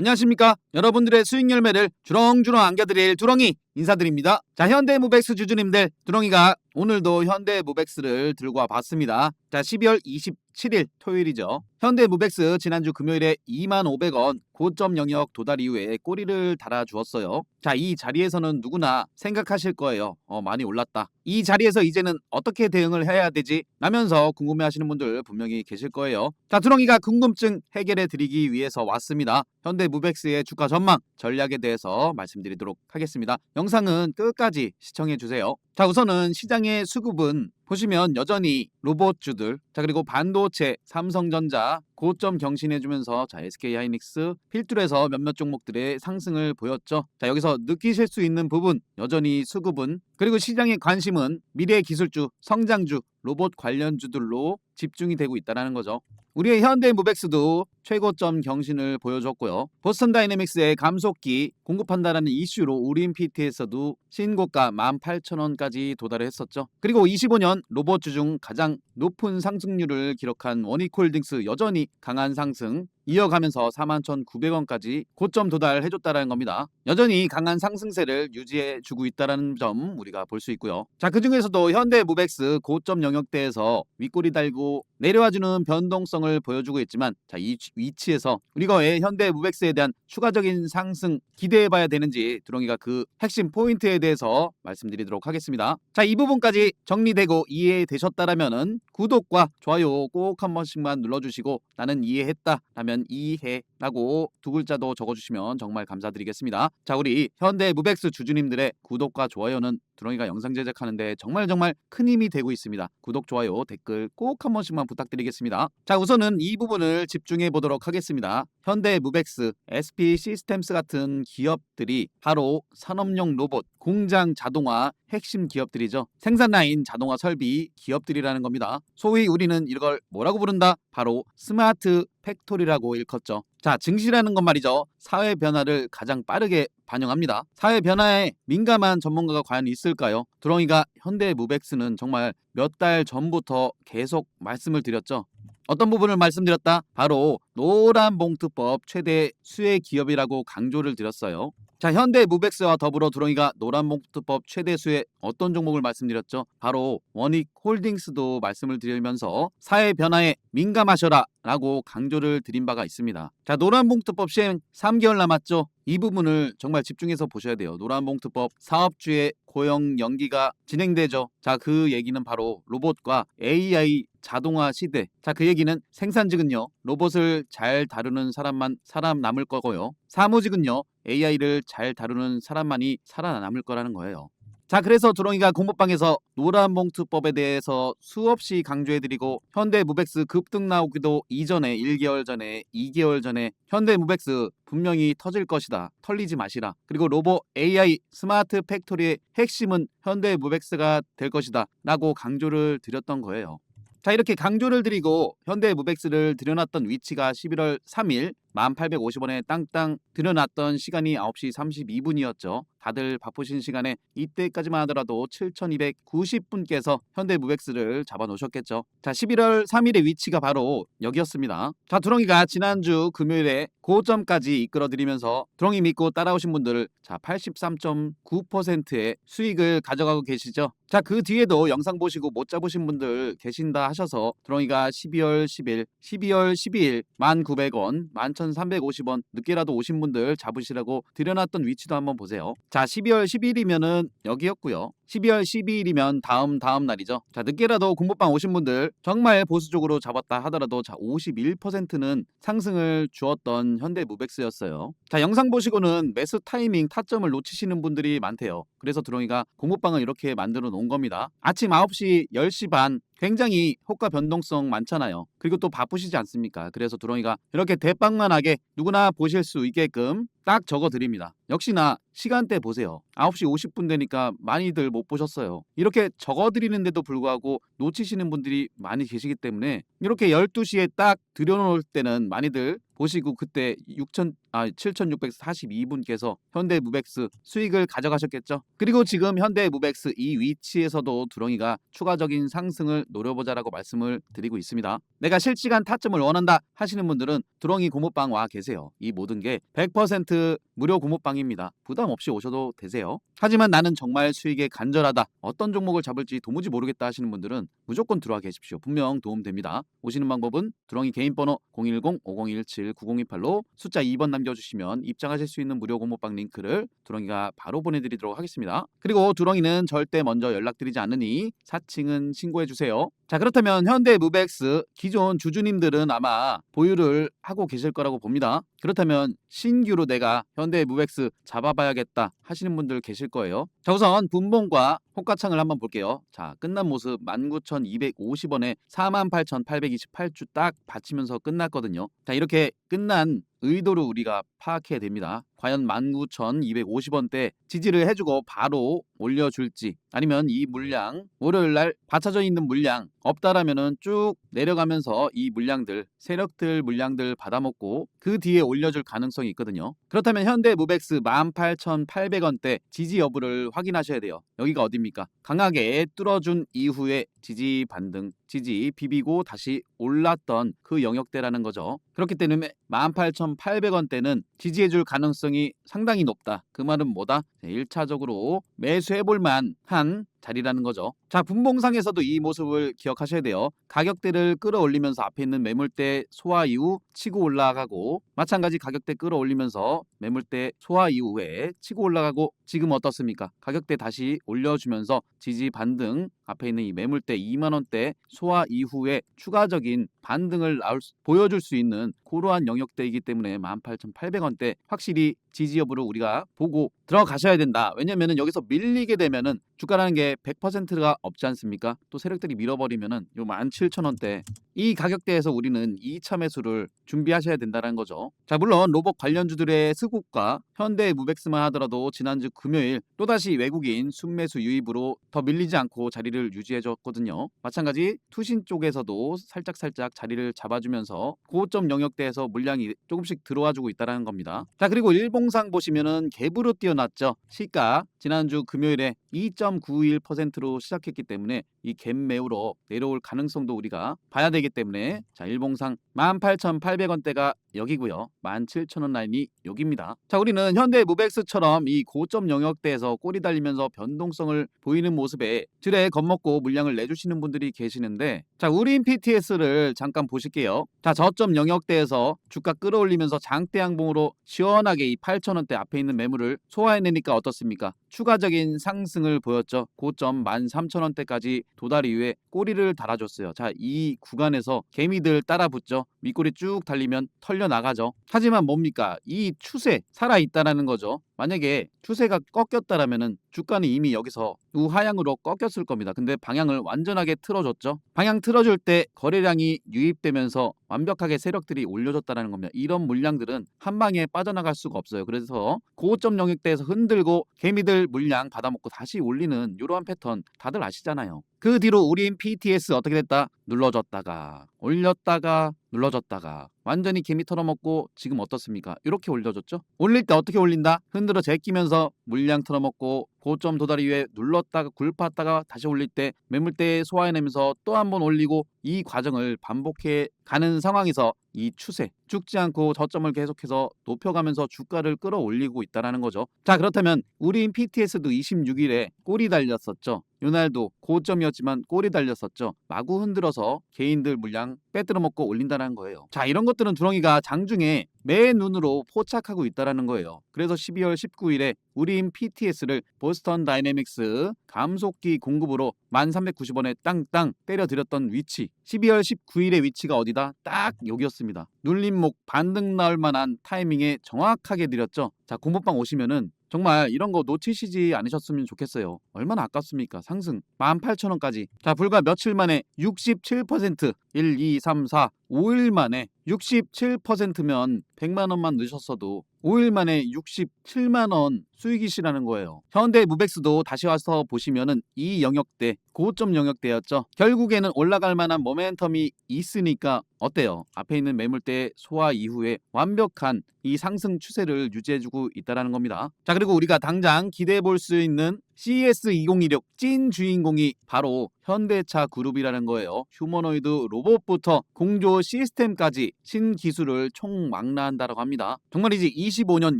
안녕하십니까. 여러분들의 수익 열매를 주렁주렁 안겨드릴 두렁이 인사드립니다. 자, 현대무백스 주주님들, 두렁이가 오늘도 현대무백스를 들고 와봤습니다. 자, 12월 27일 토요일이죠. 현대무백스 지난주 금요일에 25,500원 고점 영역 도달 이후에 꼬리를 달아주었어요. 자, 이 자리에서는 누구나 생각하실 거예요. 많이 올랐다. 이 자리에서 이제는 어떻게 대응을 해야 되지? 라면서 궁금해하시는 분들 분명히 계실 거예요. 자, 두렁이가 궁금증 해결해 드리기 위해서 왔습니다. 현대무백스의 주가 전망, 전략에 대해서 말씀드리도록 하겠습니다. 영상은 끝까지 시청해주세요. 자, 우선은 시장의 수급은 보시면 여전히 로봇주들, 자 그리고 반도체, 삼성전자 고점 경신해주면서 자 SK하이닉스 필두에서 몇몇 종목들의 상승을 보였죠. 자, 여기서 느끼실 수 있는 부분 여전히 수급은, 그리고 시장의 관심은 미래 기술주, 성장주, 로봇 관련주들로 집중이 되고 있다는 거죠. 우리의 현대무백스도 최고점 경신을 보여줬고요. 보스턴 다이내믹스의 감속기 공급한다라는 이슈로 우림PT에서도 신고가 18,000원까지 도달을 했었죠. 그리고 25년 로봇주 중 가장 높은 상승률을 기록한 원익홀딩스 여전히 강한 상승 이어가면서 41,900원까지 고점 도달해줬다는 겁니다. 여전히 강한 상승세를 유지해주고 있다는 점 우리가 볼 수 있고요. 자, 그 중에서도 현대무백스 고점 영역대에서 윗꼬리 달고 내려와주는 변동성을 보여주고 있지만, 자, 이 위치에서 우리가 왜 현대무백스에 대한 추가적인 상승 기대해봐야 되는지 두렁이가 그 핵심 포인트에 대해서 말씀드리도록 하겠습니다. 자, 이 부분까지 정리되고 이해되셨다라면은 구독과 좋아요 꼭 한 번씩만 눌러주시고, 나는 이해했다 라면 이해라고 두 글자도 적어주시면 정말 감사드리겠습니다. 자, 우리 현대무백스 주주님들의 구독과 좋아요는 두렁이가 영상 제작하는데 정말 큰 힘이 되고 있습니다. 구독, 좋아요, 댓글 꼭 한 번씩만 부탁드리겠습니다. 자, 우선은 이 부분을 집중해 보도록 하겠습니다. 현대무백스, SP시스템스 같은 기업들이 바로 산업용 로봇, 공장 자동화 핵심 기업들이죠. 생산 라인 자동화 설비 기업들이라는 겁니다. 소위 우리는 이걸 뭐라고 부른다? 바로 스마트 팩토리라고 일컫죠. 자, 증시라는 건 말이죠. 사회 변화를 가장 빠르게 반영합니다. 사회 변화에 민감한 전문가가 과연 있을까요? 두렁이가 현대무백스는 정말 몇 달 전부터 계속 말씀을 드렸죠. 어떤 부분을 말씀드렸다? 바로 노란봉투법 최대 수혜 기업이라고 강조를 드렸어요. 자, 현대무백스와 더불어 두렁이가 노란봉투법 최대 수혜 어떤 종목을 말씀드렸죠? 바로 원익홀딩스도 말씀을 드리면서 사회 변화에 민감하셔라 라고 강조를 드린 바가 있습니다. 자, 노란봉투법 시행 3개월 남았죠? 이 부분을 정말 집중해서 보셔야 돼요. 노란봉투법 사업주의 고용 연기가 진행되죠. 자, 그 얘기는 바로 로봇과 AI 자동화 시대. 자, 그 얘기는 생산직은요, 로봇을 잘 다루는 사람만 살아남을 거고요. 사무직은요, AI를 잘 다루는 사람만이 살아남을 거라는 거예요. 자, 그래서 두렁이가 공모방에서 노란봉투법에 대해서 수없이 강조해드리고, 현대무백스 급등 나오기도 이전에 1개월 전에 2개월 전에 현대무백스 분명히 터질 것이다, 털리지 마시라, 그리고 로봇 AI 스마트 팩토리의 핵심은 현대무백스가 될 것이다 라고 강조를 드렸던 거예요. 자, 이렇게 강조를 드리고 현대무백스를 들여놨던 위치가 11월 3일 1850원에 땅땅 들여놨던 시간이 9시 32분이었죠. 다들 바쁘신 시간에 이때까지만 하더라도 7290분께서 현대무백스를 잡아놓으셨겠죠. 자, 11월 3일의 위치가 바로 여기였습니다. 자, 두렁이가 지난주 금요일에 고점까지 이끌어드리면서 두렁이 믿고 따라오신 분들, 자 83.9%의 수익을 가져가고 계시죠. 자, 그 뒤에도 영상 보시고 못 잡으신 분들 계신다 하셔서 두렁이가 12월 10일, 12월 12일 1,900원, 11,350원 늦게라도 오신 분들 잡으시라고 들여놨던 위치도 한번 보세요. 자, 12월 10일이면은 여기였고요. 12월 12일이면 다음 날이죠. 자, 늦게라도 공모방 오신 분들 정말 보수적으로 잡았다 하더라도 자 51%는 상승을 주었던 현대무백스였어요. 자, 영상 보시고는 매수 타이밍 타점을 놓치시는 분들이 많대요. 그래서 두렁이가 공모방을 이렇게 만들어 놓은 겁니다. 아침 9시, 10시 반 굉장히 호가 변동성 많잖아요. 그리고 또 바쁘시지 않습니까? 그래서 두렁이가 이렇게 대빵만하게 누구나 보실 수 있게끔 딱 적어드립니다. 역시나 시간대 보세요. 9시 50분 되니까 많이들 못 보셨어요. 이렇게 적어드리는데도 불구하고 놓치시는 분들이 많이 계시기 때문에 이렇게 12시에 딱 들여놓을 때는 많이들 보시고 그때 7,642분께서 현대무백스 수익을 가져가셨겠죠. 그리고 지금 현대무백스 이 위치에서도 두렁이가 추가적인 상승을 노려보자라고 말씀을 드리고 있습니다. 내가 실시간 타점을 원한다 하시는 분들은 두렁이 고모방 와 계세요. 이 모든 게 100% 무료 고모방입니다. 부담 없이 오셔도 되세요. 하지만 나는 정말 수익에 간절하다, 어떤 종목을 잡을지 도무지 모르겠다 하시는 분들은 무조건 들어와 계십시오. 분명 도움됩니다. 오시는 방법은 두렁이 개인번호 010-5017-9028로 숫자 2번 남겨주시면 입장하실 수 있는 무료 고모방 링크를 두렁이가 바로 보내드리도록 하겠습니다. 그리고 두렁이는 절대 먼저 연락드리지 않으니 사칭은 신고해주세요. 자, 그렇다면 현대무백스 기존 주주님들은 아마 보유를 하고 계실 거라고 봅니다. 그렇다면 신규로 내가 현대무백스 잡아봐야겠다 하시는 분들 계실 거예요. 자, 우선 분봉과 호가창을 한번 볼게요. 자, 끝난 모습 19,250원에 48,828주 딱 받치면서 끝났거든요. 자, 이렇게 끝난 의도를 우리가 파악해야 됩니다. 과연 19,250원대 지지를 해주고 바로 올려줄지, 아니면 이 물량 월요일날 받쳐져 있는 물량 없다라면은 쭉 내려가면서 이 물량들 세력들 물량들 받아먹고 그 뒤에 올려줄 가능성이 있거든요. 그렇다면 현대무백스 18,800원대 지지 여부를 확인하셔야 돼요. 여기가 어디입니까? 강하게 뚫어준 이후에 지지 반등, 지지 비비고 다시 올랐던 그 영역대라는 거죠. 그렇기 때문에 18,800원대는 지지해줄 가능성이 상당히 높다. 그 말은 뭐다? 1차적으로 매수해볼 만한 자리라는 거죠. 자, 분봉상에서도 이 모습을 기억하셔야 돼요. 가격대를 끌어올리면서 앞에 있는 매물대 소화 이후 치고 올라가고, 마찬가지 가격대 끌어올리면서 매물대 소화 이후에 치고 올라가고, 지금 어떻습니까? 가격대 다시 올려주면서 지지 반등, 앞에 있는 이 매물대 2만원대 소화 이후에 추가적인 반등을 보여줄 수 있는 그러한 영역대이기 때문에 18,800원대 확실히 지지 여부를 우리가 보고 들어가셔야 된다. 왜냐면은 여기서 밀리게 되면은 주가라는 게 100%가 없지 않습니까? 또 세력들이 밀어버리면은 요 17,000원대 이 가격대에서 우리는 2차 매수를 준비하셔야 된다는 거죠. 자, 물론 로봇 관련주들의 스국과 현대무백스만 하더라도 지난주 금요일 또다시 외국인 순매수 유입으로 더 밀리지 않고 자리를 유지해줬거든요. 마찬가지 투신 쪽에서도 살짝 자리를 잡아주면서 고점 영역대에서 물량이 조금씩 들어와주고 있다는 겁니다. 자, 그리고 일봉상 보시면은 갭으로 뛰어났죠. 시가 지난주 금요일에 2.91%로 시작했기 때문에 이 갭 매우로 내려올 가능성도 우리가 봐야 되기 때문에, 자, 일봉상 18,800원대가 여기고요. 17,000원 라인이 여기입니다. 자, 우리는 현대무백스처럼 이 고점 영역대에서 꼬리 달리면서 변동성을 보이는 모습에 지레 겁먹고 물량을 내주시는 분들이 계시는데, 자, 우린 PTS를 잠깐 보실게요. 자, 저점 영역대에서 주가 끌어올리면서 장대 양봉으로 시원하게 이 8,000원대 앞에 있는 매물을 소화해내니까 어떻습니까? 추가적인 상승을 보였죠. 고점 13,000원대까지 도달 이후에 꼬리를 달아줬어요. 자, 이 구간에서 개미들 따라붙죠. 윗꼬리 쭉 달리면 털려 나가죠. 하지만 뭡니까? 이 추세 살아있다라는 거죠. 만약에 추세가 꺾였다라면은 주가는 이미 여기서 우하향으로 꺾였을 겁니다. 근데 방향을 완전하게 틀어줬죠. 방향 틀어줄 때 거래량이 유입되면서 완벽하게 세력들이 올려줬다는 겁니다. 이런 물량들은 한 방에 빠져나갈 수가 없어요. 그래서 고점 영역대에서 흔들고 개미들 물량 받아먹고 다시 올리는 이러한 패턴 다들 아시잖아요. 그 뒤로 우린 PTS 어떻게 됐다? 눌러줬다가 올렸다가 눌러줬다가 완전히 개미 털어먹고 지금 어떻습니까? 이렇게 올려줬죠. 올릴 때 어떻게 올린다? 흔들어 제끼면서 물량 털어먹고 고점 도달 이후에 눌렀다가 굴팠다가 다시 올릴 때 매물대 소화해내면서 또 한 번 올리고, 이 과정을 반복해 가는 상황에서 이 추세 죽지 않고 저점을 계속해서 높여가면서 주가를 끌어올리고 있다는 거죠. 자, 그렇다면 우린 PTS도 26일에 꼬리 달렸었죠. 요날도 고점이었지만 꼬리 달렸었죠. 마구 흔들어서 개인들 물량 빼들어 먹고 올린다는 거예요. 자, 이런 것들은 두렁이가 장중에 매 눈으로 포착하고 있다는 거예요. 그래서 12월 19일에 우린 PTS를 보스턴 다이내믹스 감속기 공급으로 1390원에 땅땅 때려드렸던 위치, 12월 19일의 위치가 어디다? 딱 여기였습니다. 눌림목 반등 나올 만한 타이밍에 정확하게 드렸죠. 자, 공모방 오시면은 정말 이런 거 놓치시지 않으셨으면 좋겠어요. 얼마나 아깝습니까? 상승 18,000원까지. 자, 불과 며칠 만에 67%, 1, 2, 3, 4, 5일 만에 67%면 100만원만 넣으셨어도 5일 만에 67만원 수익이시라는 거예요. 현대무백스도 다시 와서 보시면은 이 영역대 고점 영역대였죠. 결국에는 올라갈 만한 모멘텀이 있으니까 어때요? 앞에 있는 매물대 소화 이후에 완벽한 이 상승 추세를 유지해주고 있다는 겁니다. 자, 그리고 우리가 당장 기대해 볼 수 있는 CES 2026 찐 주인공이 바로 현대차 그룹이라는 거예요. 휴머노이드 로봇부터 공조 시스템까지 신기술을 총망라한다고 합니다. 정말이지 25년,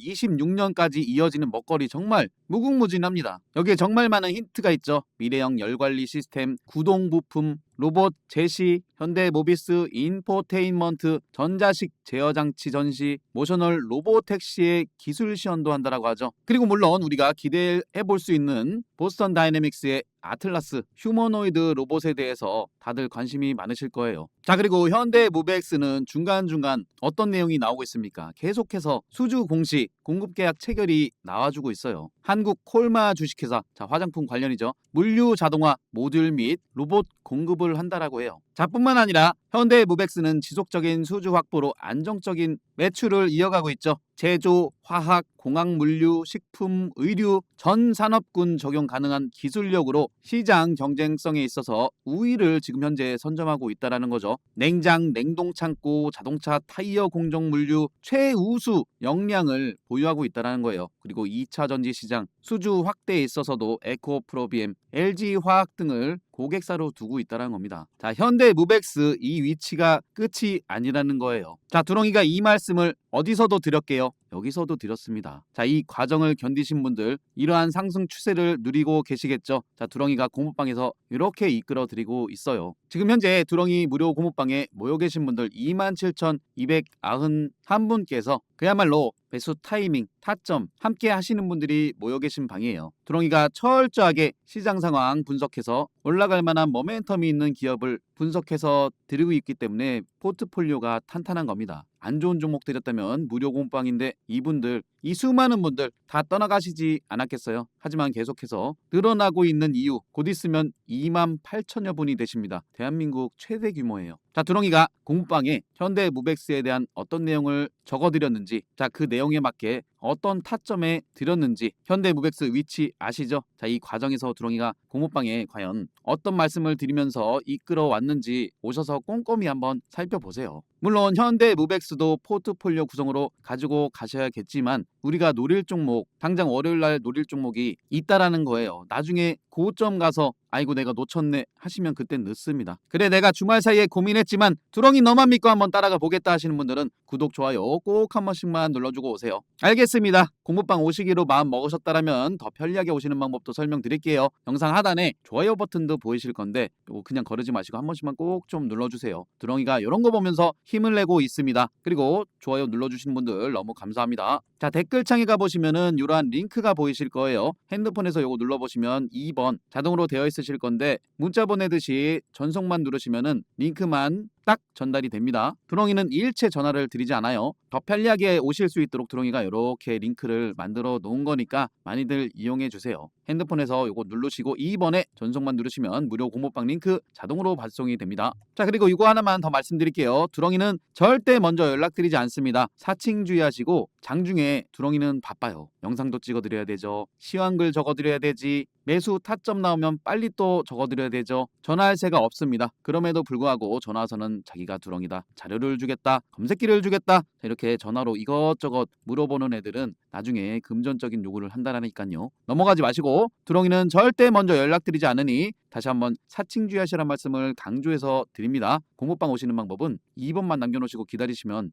26년까지 이어지는 먹거리 정말 무궁무진합니다. 여기에 정말 많은 힌트가 있죠. 미래형 열관리 시스템, 구동 부품, 로봇 제시, 현대모비스 인포테인먼트, 전자식 제어장치 전시, 모셔널 로보택시의 기술 시연도 한다라고 하죠. 그리고 물론 우리가 기대해 볼 수 있는 보스턴 다이내믹스의 아틀라스 휴머노이드 로봇에 대해서 다들 관심이 많으실 거예요. 자, 그리고 현대모비스는 중간중간 어떤 내용이 나오고 있습니까? 계속해서 수주 공시, 공급계약 체결이 나와주고 있어요. 한국 콜마 주식회사, 자, 화장품 관련이죠. 물류 자동화 모듈 및 로봇 공급을 한다라고 해요. 자, 뿐만 아니라 현대모비스는 지속적인 수주 확보로 안정적인 매출을 이어가고 있죠. 제조, 화학, 공학 물류, 식품, 의류 전 산업군 적용 가능한 기술력으로 시장 경쟁성에 있어서 우위를 지금 현재 선점하고 있다는 거죠. 냉장, 냉동 창고, 자동차 타이어 공정 물류 최우수 역량을 보유하고 있다는 거예요. 그리고 2차 전지 시장 수주 확대에 있어서도 에코프로비엠, LG화학 등을 고객사로 두고 있다는 겁니다. 자, 현대모비스 이 위치가 끝이 아니라는 거예요. 자, 두렁이가 이 말씀을 어디서도 드렸게요. 여기서도 드렸습니다. 자, 이 과정을 견디신 분들 이러한 상승 추세를 누리고 계시겠죠. 자, 두렁이가 공모방에서 이렇게 이끌어 드리고 있어요. 지금 현재 두렁이 무료 공모방에 모여 계신 분들 27,291분께서 그야말로 매수 타이밍, 타점 함께 하시는 분들이 모여 계신 방이에요. 두렁이가 철저하게 시장 상황 분석해서 올라갈 만한 모멘텀이 있는 기업을 분석해서 드리고 있기 때문에 포트폴리오가 탄탄한 겁니다. 안 좋은 종목 드렸다면 무료 공방인데 이분들, 이 수많은 분들 다 떠나가시지 않았겠어요? 하지만 계속해서 늘어나고 있는 이유 곧 있으면 28,000여 분이 되십니다. 대한민국 최대 규모예요. 자, 두렁이가 공방에 현대모비스에 대한 어떤 내용을 적어드렸는지, 자, 그 내용에 맞게 어떤 타점에 드렸는지 현대모비스 위치 아시죠? 자, 이 과정에서 두렁이가 공모방에 과연 어떤 말씀을 드리면서 이끌어 왔는지 오셔서 꼼꼼히 한번 살펴보세요. 물론 현대모비스도 포트폴리오 구성으로 가지고 가셔야겠지만 우리가 노릴 종목, 당장 월요일날 노릴 종목이 있다라는 거예요. 나중에 고점 가서 아이고 내가 놓쳤네 하시면 그땐 늦습니다. 그래 내가 주말 사이에 고민했지만 두렁이 너만 믿고 한번 따라가 보겠다 하시는 분들은 구독, 좋아요 꼭 한 번씩만 눌러주고 오세요. 알겠습니다. 공모방 오시기로 마음 먹으셨다라면 더 편리하게 오시는 방법도 설명드릴게요. 영상 하단에 좋아요 버튼도 보이실 건데 요거 그냥 거르지 마시고 한 번씩만 꼭 좀 눌러주세요. 두렁이가 이런 거 보면서 힘을 내고 있습니다. 그리고 좋아요 눌러주신 분들 너무 감사합니다. 자, 댓글창에 가보시면은 이러한 링크가 보이실 거예요. 핸드폰에서 요거 눌러보시면 2번 자동으로 되어 있으실 건데 문자 보내듯이 전송만 누르시면은 링크만 딱 전달이 됩니다. 두렁이는 일체 전화를 드리지 않아요. 더 편리하게 오실 수 있도록 두렁이가 이렇게 링크를 만들어 놓은 거니까 많이들 이용해 주세요. 핸드폰에서 요거 누르시고 2번에 전송만 누르시면 무료 공모방 링크 자동으로 발송이 됩니다. 자, 그리고 이거 하나만 더 말씀드릴게요. 두렁이는 절대 먼저 연락드리지 않습니다. 사칭 주의하시고 장중에 두렁이는 바빠요. 영상도 찍어드려야 되죠. 시황글 적어드려야 되지. 매수 타점 나오면 빨리 또 적어드려야 되죠. 전화할 새가 없습니다. 그럼에도 불구하고 전화 와서는 자기가 두렁이다, 자료를 주겠다, 검색기를 주겠다, 이렇게 전화로 이것저것 물어보는 애들은 나중에 금전적인 요구를 한다니까요. 넘어가지 마시고 두렁이는 절대 먼저 연락드리지 않으니 다시 한번 사칭 주의하시라는 말씀을 강조해서 드립니다. 공모방 오시는 방법은 2번만 남겨놓으시고 기다리시면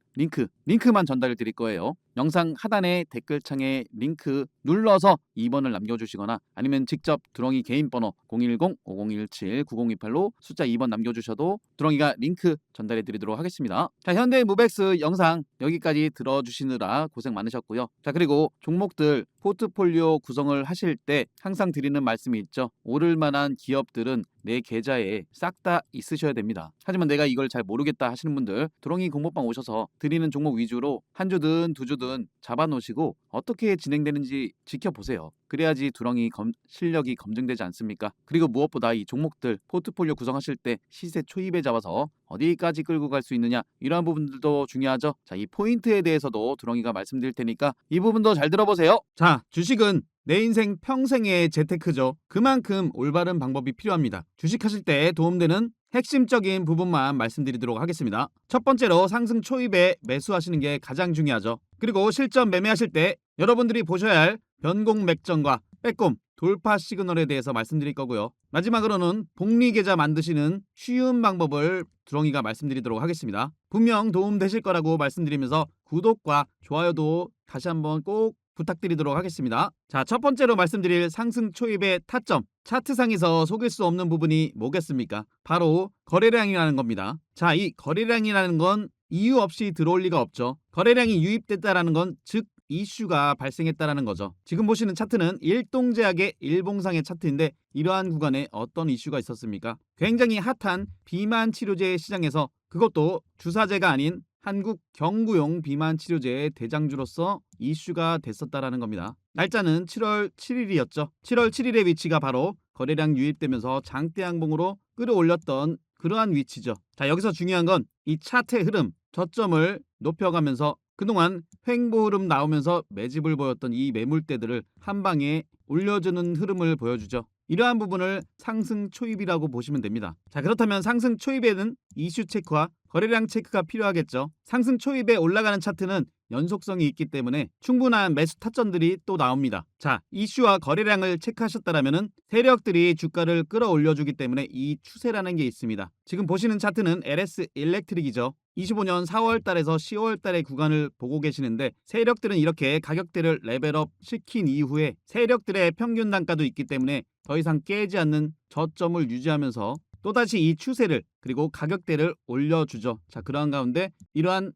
링크만 전달을 드릴 거예요. 영상 하단에 댓글창에 링크 눌러서 2번을 남겨주시거나 아니면 직접 두렁이 개인 번호 010-5017-9028로 숫자 2번 남겨주셔도 두렁이가 링크 전달해 드리도록 하겠습니다. 자, 현대모비스 영상 여기까지 들어주시느라 고생 많으셨고요. 자, 그리고 종목들 포트폴리오 구성을 하실 때 항상 드리는 말씀이 있죠. 오를 만한 기업들은 내 계좌에 싹 다 있으셔야 됩니다. 하지만 내가 이걸 잘 모르겠다 하시는 분들 두렁이 공모방 오셔서 드리는 종목 위주로 한 주든 두 주든 잡아놓으시고 어떻게 진행되는지 지켜보세요. 그래야지 두렁이 실력이 검증되지 않습니까? 그리고 무엇보다 이 종목들 포트폴리오 구성하실 때 시세 초입에 잡아서 어디까지 끌고 갈 수 있느냐 이러한 부분들도 중요하죠. 자, 이 포인트에 대해서도 두렁이가 말씀드릴 테니까 이 부분도 잘 들어보세요. 자, 주식은 내 인생 평생의 재테크죠. 그만큼 올바른 방법이 필요합니다. 주식하실 때 도움되는 핵심적인 부분만 말씀드리도록 하겠습니다. 첫 번째로 상승 초입에 매수하시는 게 가장 중요하죠. 그리고 실전 매매하실 때 여러분들이 보셔야 할 변곡 맥점과 빼꼼 돌파 시그널에 대해서 말씀드릴 거고요. 마지막으로는 복리 계좌 만드시는 쉬운 방법을 두렁이가 말씀드리도록 하겠습니다. 분명 도움되실 거라고 말씀드리면서 구독과 좋아요도 다시 한번 꼭 부탁드리도록 하겠습니다. 자, 첫 번째로 말씀드릴 상승 초입의 타점, 차트상에서 속일 수 없는 부분이 뭐겠습니까? 바로 거래량이라는 겁니다. 자, 이 거래량이라는 건 이유 없이 들어올 리가 없죠. 거래량이 유입됐다라는 건 즉 이슈가 발생했다라는 거죠. 지금 보시는 차트는 일동제약의 일봉상의 차트인데 이러한 구간에 어떤 이슈가 있었습니까? 굉장히 핫한 비만 치료제 시장에서, 그것도 주사제가 아닌 한국 경구용 비만 치료제의 대장주로서 이슈가 됐었다라는 겁니다. 날짜는 7월 7일이었죠. 7월 7일의 위치가 바로 거래량 유입되면서 장대 양봉으로 끌어올렸던 그러한 위치죠. 자, 여기서 중요한 건 이 차트의 흐름, 저점을 높여가면서 그동안 횡보 흐름 나오면서 매집을 보였던 이 매물대들을 한 방에 올려주는 흐름을 보여주죠. 이러한 부분을 상승 초입이라고 보시면 됩니다. 자, 그렇다면 상승 초입에는 이슈 체크와 거래량 체크가 필요하겠죠. 상승 초입에 올라가는 차트는 연속성이 있기 때문에 충분한 매수 타점들이 또 나옵니다. 자, 이슈와 거래량을 체크하셨다면 세력들이 주가를 끌어올려주기 때문에 이 추세라는 게 있습니다. 지금 보시는 차트는 LS 일렉트릭이죠. 25년 4월 달에서 10월 달의 구간을 보고 계시는데 세력들은 이렇게 가격대를 레벨업 시킨 이후에 세력들의 평균 단가도 있기 때문에 더 이상 깨지 않는 저점을 유지하면서 또다시 이 추세를 그리고 가격대를 올려주죠. 자, 그러한 가운데 이러한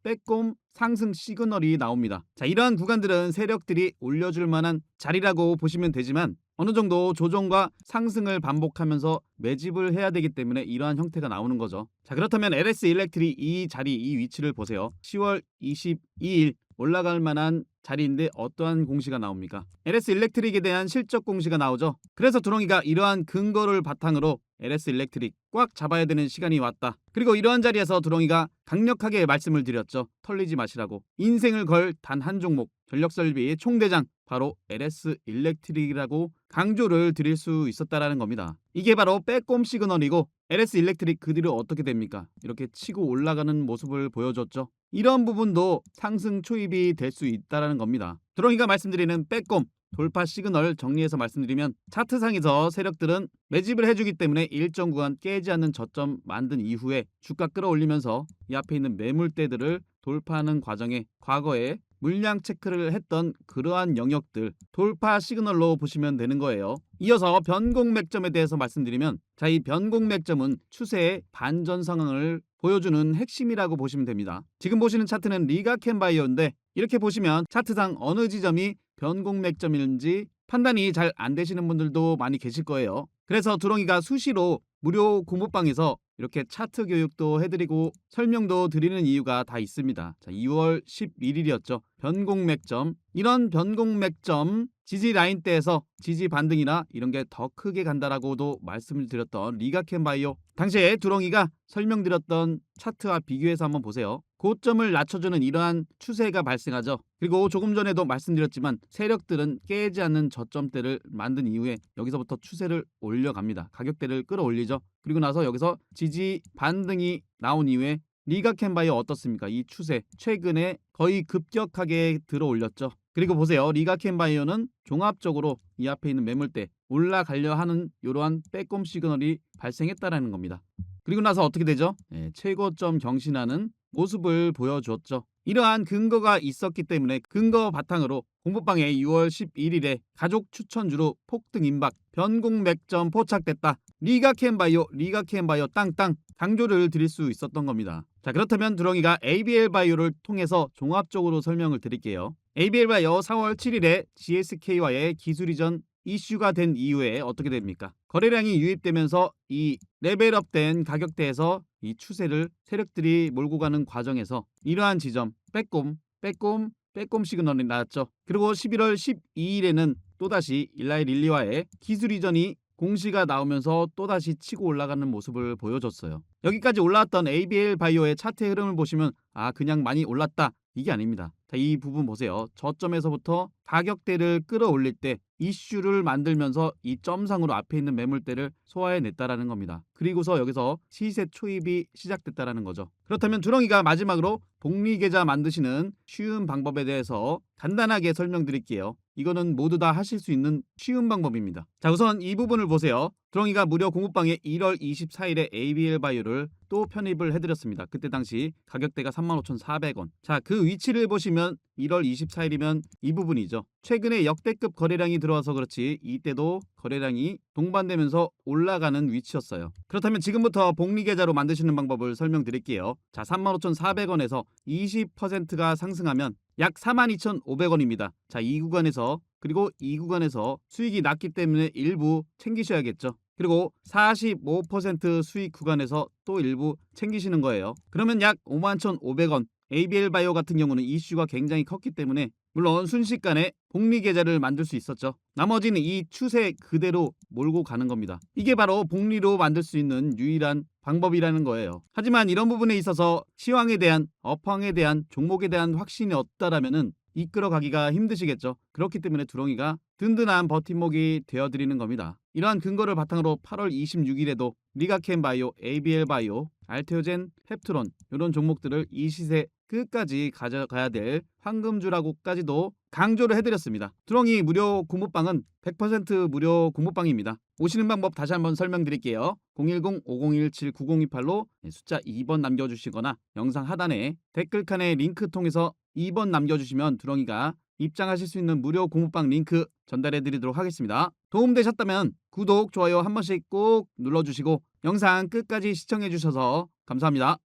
빼꼼 상승 시그널이 나옵니다. 자, 이러한 구간들은 세력들이 올려줄 만한 자리라고 보시면 되지만 어느 정도 조정과 상승을 반복하면서 매집을 해야 되기 때문에 이러한 형태가 나오는 거죠. 자, 그렇다면 LS 일렉트릭 이 자리, 이 위치를 보세요. 10월 22일 올라갈 만한 자리인데 어떠한 공시가 나옵니까? LS 일렉트릭에 대한 실적 공시가 나오죠. 그래서 두렁이가 이러한 근거를 바탕으로 LS 일렉트릭 꽉 잡아야 되는 시간이 왔다. 그리고 이러한 자리에서 두렁이가 강력하게 말씀을 드렸죠. 털리지 마시라고. 인생을 걸 단 한 종목, 전력설비의 총대장 바로 LS 일렉트릭이라고 강조를 드릴 수 있었다라는 겁니다. 이게 바로 빼꼼 시그널이고 LS 일렉트릭 그 뒤로 어떻게 됩니까? 이렇게 치고 올라가는 모습을 보여줬죠. 이런 부분도 상승 초입이 될 수 있다라는 겁니다. 두렁이가 말씀드리는 빼꼼 돌파 시그널 정리해서 말씀드리면 차트상에서 세력들은 매집을 해주기 때문에 일정 구간 깨지 않는 저점 만든 이후에 주가 끌어올리면서 이 앞에 있는 매물대들을 돌파하는 과정에 과거에 물량 체크를 했던 그러한 영역들 돌파 시그널로 보시면 되는 거예요. 이어서 변곡 맥점에 대해서 말씀드리면 자, 이 변곡 맥점은 추세의 반전 상황을 보여주는 핵심이라고 보시면 됩니다. 지금 보시는 차트는 리가켄바이오인데 이렇게 보시면 차트상 어느 지점이 변곡 맥점인지 판단이 잘 안 되시는 분들도 많이 계실 거예요. 그래서 두렁이가 수시로 무료 공부방에서 이렇게 차트 교육도 해드리고 설명도 드리는 이유가 다 있습니다. 자, 2월 11일이었죠. 변곡 맥점. 이런 변곡 맥점 지지 라인대에서 지지 반등이나 이런 게 더 크게 간다라고도 말씀을 드렸던 리가켄바이오. 당시에 두렁이가 설명드렸던 차트와 비교해서 한번 보세요. 고점을 낮춰주는 이러한 추세가 발생하죠. 그리고 조금 전에도 말씀드렸지만 세력들은 깨지 않는 저점대를 만든 이후에 여기서부터 추세를 올려갑니다. 가격대를 끌어올리죠. 그리고 나서 여기서 지지 반등이 나온 이후에 리가켄바이오 어떻습니까? 이 추세 최근에 거의 급격하게 들어올렸죠. 그리고 보세요. 리가켄바이오는 종합적으로 이 앞에 있는 매물대 올라가려 하는 이러한 빼꼼 시그널이 발생했다라는 겁니다. 그리고 나서 어떻게 되죠? 최고점 경신하는 모습을 보여줬죠. 이러한 근거가 있었기 때문에 근거 바탕으로 공부방에 6월 11일에 가족 추천주로 폭등 임박 변곡 맥점 포착됐다. 리가켄바이오 땅땅 강조를 드릴 수 있었던 겁니다. 자, 그렇다면 두렁이가 ABL바이오를 통해서 종합적으로 설명을 드릴게요. ABL바이오 4월 7일에 GSK와의 기술 이전 이슈가 된 이후에 어떻게 됩니까? 거래량이 유입되면서 이 레벨업된 가격대에서 이 추세를 세력들이 몰고 가는 과정에서 이러한 지점 빼꼼 시그널이 나왔죠. 그리고 11월 12일에는 또다시 일라이 릴리와의 기술 이전이 공시가 나오면서 또다시 치고 올라가는 모습을 보여줬어요. 여기까지 올라왔던 ABL 바이오의 차트 흐름을 보시면 아, 그냥 많이 올랐다, 이게 아닙니다. 자, 이 부분 보세요. 저점에서부터 가격대를 끌어올릴 때 이슈를 만들면서 이 점상으로 앞에 있는 매물대를 소화해냈다라는 겁니다. 그리고서 여기서 시세 초입이 시작됐다라는 거죠. 그렇다면 두렁이가 마지막으로 복리계좌 만드시는 쉬운 방법에 대해서 간단하게 설명드릴게요. 이거는 모두 다 하실 수 있는 쉬운 방법입니다. 자, 우선 이 부분을 보세요. 두렁이가 무료 공부방에 1월 24일에 ABL 바이오를 또 편입을 해드렸습니다. 그때 당시 가격대가 35,400원. 자, 그 위치를 보시면 1월 24일이면 이 부분이죠. 최근에 역대급 거래량이 들어와서 그렇지 이때도 거래량이 동반되면서 올라가는 위치였어요. 그렇다면 지금부터 복리계좌로 만드시는 방법을 설명드릴게요. 자, 35,400원에서 20%가 상승하면 약 42,500원입니다. 자, 이 구간에서 그리고 이 구간에서 수익이 낮기 때문에 일부 챙기셔야겠죠. 그리고 45% 수익 구간에서 또 일부 챙기시는 거예요. 그러면 약 51,500원. ABL 바이오 같은 경우는 이슈가 굉장히 컸기 때문에 물론 순식간에 복리 계좌를 만들 수 있었죠. 나머지는 이 추세 그대로 몰고 가는 겁니다. 이게 바로 복리로 만들 수 있는 유일한 방법이라는 거예요. 하지만 이런 부분에 있어서 시황에 대한 업황에 대한 종목에 대한 확신이 없다라면은 이끌어가기가 힘드시겠죠. 그렇기 때문에 두렁이가 든든한 버팀목이 되어드리는 겁니다. 이러한 근거를 바탕으로 8월 26일에도 리가켄 바이오, ABL 바이오, 알테오젠, 펩트론 이런 종목들을 이 시세 끝까지 가져가야 될 황금주라고까지도 강조를 해드렸습니다. 두렁이 무료 공부방은 100% 무료 공부방입니다. 오시는 방법 다시 한번 설명드릴게요. 010-5017-9028로 숫자 2번 남겨주시거나 영상 하단에 댓글칸에 링크 통해서 2번 남겨주시면 두렁이가 입장하실 수 있는 무료 공부방 링크 전달해드리도록 하겠습니다. 도움되셨다면 구독, 좋아요 한 번씩 꼭 눌러주시고 영상 끝까지 시청해주셔서 감사합니다.